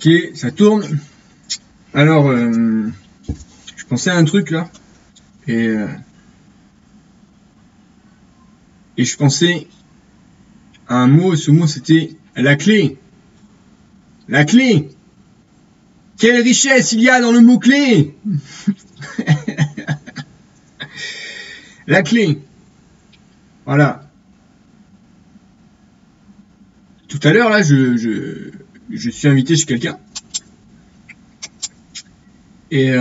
Ok, ça tourne. Alors, je pensais à un truc là. Et je pensais à un mot. Ce mot, c'était la clé. La clé. Quelle richesse il y a dans le mot-clé. La clé. Voilà. Tout à l'heure, là, je suis invité chez quelqu'un. Et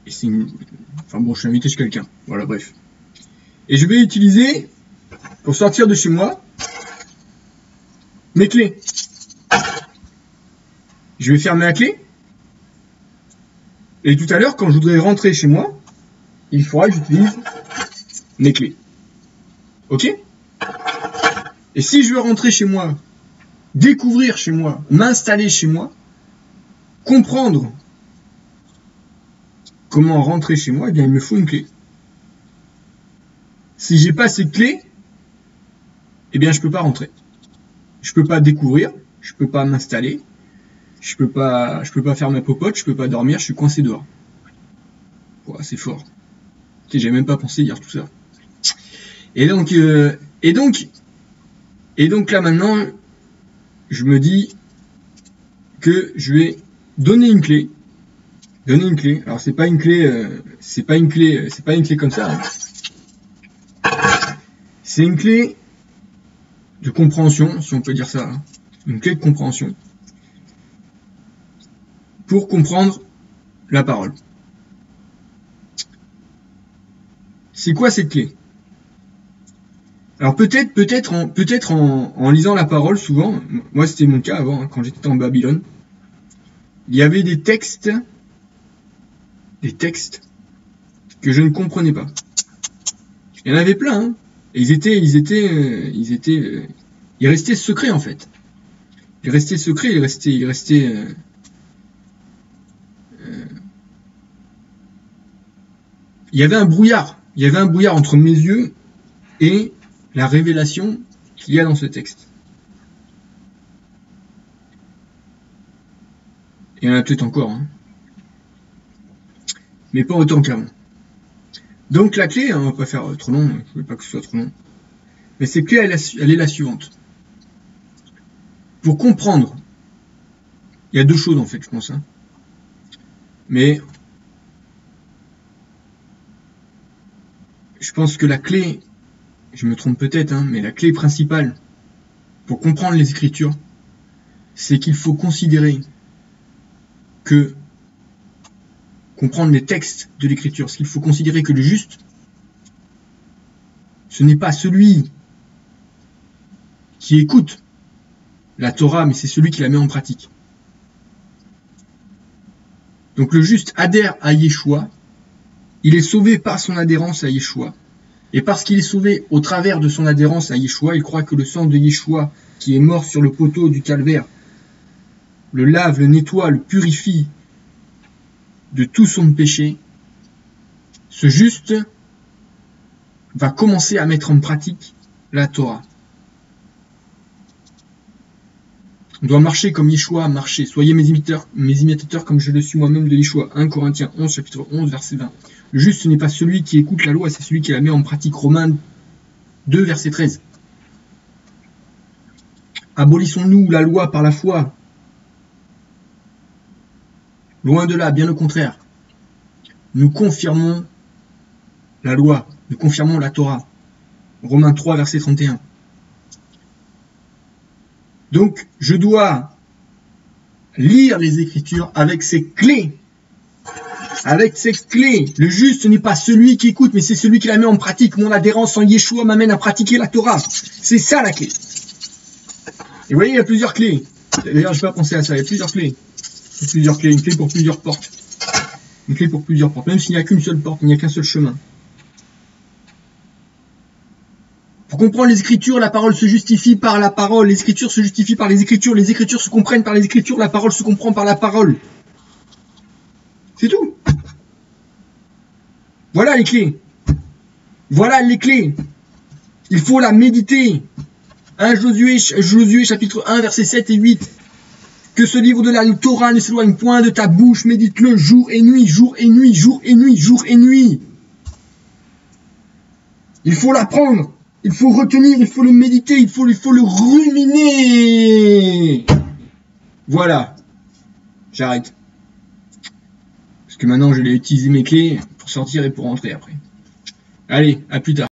c'est enfin bon, je suis invité chez quelqu'un. Voilà, bref. Et je vais utiliser, pour sortir de chez moi, mes clés. Je vais fermer la clé. Et tout à l'heure, quand je voudrais rentrer chez moi, il faudra que j'utilise mes clés. Ok? Et si je veux rentrer chez moi, découvrir chez moi, m'installer chez moi, comprendre comment rentrer chez moi, eh bien il me faut une clé. Si j'ai pas cette clé, eh bien je peux pas rentrer. Je peux pas découvrir, je peux pas m'installer, je peux pas faire ma popote, je peux pas dormir, je suis coincé dehors. Wow, c'est fort. J'ai même pas pensé dire tout ça. Et donc là maintenant, je me dis que je vais donner une clé. Alors c'est pas une clé comme ça. Hein. C'est une clé de compréhension, si on peut dire ça. Hein. Une clé de compréhension. Pour comprendre la parole. C'est quoi cette clé? Alors peut-être en lisant la parole souvent, moi c'était mon cas avant, hein, quand j'étais en Babylone, il y avait des textes que je ne comprenais pas. Il y en avait plein, hein, et ils restaient secrets en fait. Ils restaient secrets, il y avait un brouillard entre mes yeux et la révélation qu'il y a dans ce texte. Il y en a peut-être encore, hein. Mais pas autant qu'avant. Donc la clé, hein, on va pas faire trop long, je ne veux pas que ce soit trop long, mais cette clé, elle est la suivante. Pour comprendre, il y a deux choses en fait, je pense, hein. Mais je pense que la clé, je me trompe peut-être, hein, mais la clé principale pour comprendre les Écritures, c'est qu'il faut considérer que comprendre les textes de l'Écriture, c'est qu'il faut considérer que le juste, ce n'est pas celui qui écoute la Torah, mais c'est celui qui la met en pratique. Donc le juste adhère à Yeshua, il est sauvé par son adhérence à Yeshua, et parce qu'il est sauvé au travers de son adhérence à Yeshua, il croit que le sang de Yeshua, qui est mort sur le poteau du calvaire, le lave, le nettoie, le purifie de tout son péché. Ce juste va commencer à mettre en pratique la Torah. On doit marcher comme Yeshua a marché. Soyez mes imitateurs comme je le suis moi-même de Yeshua. 1 Corinthiens 11, chapitre 11, verset 20. Le juste, ce n'est pas celui qui écoute la loi, c'est celui qui la met en pratique. Romains 2, verset 13. Abolissons-nous la loi par la foi? Loin de là, bien au contraire. Nous confirmons la loi, nous confirmons la Torah. Romains 3, verset 31. Donc, je dois lire les Écritures avec ces clés. Avec ces clés. Le juste n'est pas celui qui écoute, mais c'est celui qui la met en pratique. Mon adhérence en Yeshua m'amène à pratiquer la Torah. C'est ça la clé. Et vous voyez, il y a plusieurs clés. D'ailleurs, je n'ai pas pensé à ça. Il y a plusieurs clés. Une clé pour plusieurs portes. Une clé pour plusieurs portes. Même s'il n'y a qu'une seule porte, il n'y a qu'un seul chemin. Pour comprendre les Écritures, la parole se justifie par la parole. Les Écritures se justifient par les Écritures. Les Écritures se comprennent par les Écritures. La parole se comprend par la parole. C'est tout. Voilà les clés. Voilà les clés. Il faut la méditer. 1 Josué chapitre 1 versets 7 et 8. Que ce livre de la Torah ne s'éloigne point de ta bouche, médite-le jour et nuit, jour et nuit, jour et nuit, jour et nuit. Il faut l'apprendre, il faut retenir, il faut le méditer, il faut le ruminer. Voilà, j'arrête. Parce que maintenant je vais utiliser mes clés pour sortir et pour rentrer après. Allez, à plus tard.